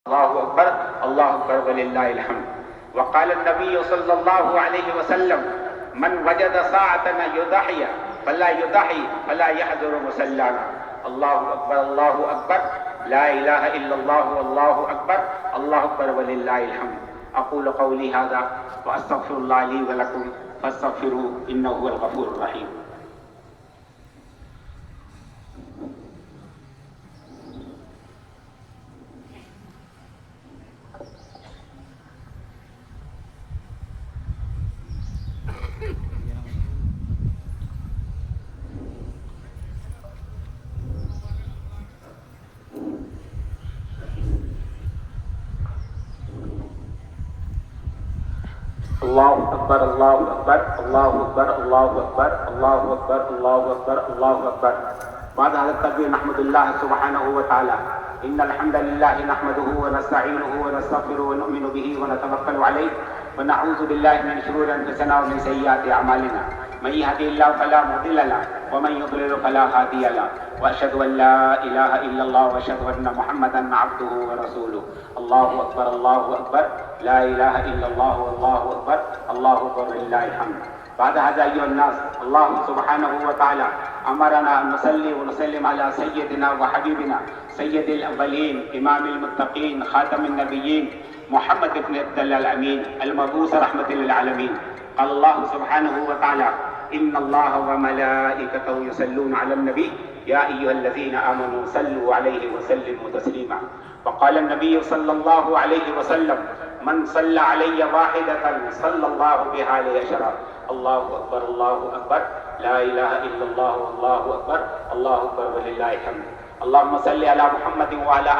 الله أكبر الله أكبر ولله الحمد. وقال النبي صلى الله عليه وسلم من وجد ساعة يضحي فلا يضحي فلا يحضر مصلانا. الله أكبر الله أكبر لا إله إلا الله والله أكبر الله أكبر ولله الحمد. أقول قولي هذا وأستغفر الله لي ولكم فاستغفروه إنه هو الغفور الرحيم. الله أكبر الله أكبر الله أكبر الله أكبر الله أكبر الله أكبر الله أكبر. بعد هذا التكبير نحمد الله سبحانه وتعالى. إن الحمد لله نحمده ونستعينه ونستغفره ونؤمن به ونتوكل عليه ونعوذ بالله من شرور أنفسنا ومن سيئات أعمالنا. من يهده الله فلا مضل له ومن يضلل فلا هادي له وأشهد أن لا إله إلا الله وأشهد أن محمدا عبده ورسوله. الله أكبر الله أكبر لا إله إلا الله والله أكبر الله أكبر لله الحمد. بعد هذا أيها الناس الله سبحانه وتعالى أمرنا أن نصلي ونسلم على سيدنا وحبيبنا سيد الأولين إمام المتقين خاتم النبيين محمد بن عبد الله الأمين المبعوث رحمة للعالمين. قال الله سبحانه وتعالى إن الله وملائكته يصلون على النبي يا أيها الذين آمنوا صلوا عليه وسلموا تسليما. وقال النبي صلى الله عليه وسلم من صلى علي واحدة صلى الله بها لعشرا. الله أكبر الله أكبر لا إله إلا الله والله أكبر الله أكبر ولله الحمد. اللهم صل على محمد وعلى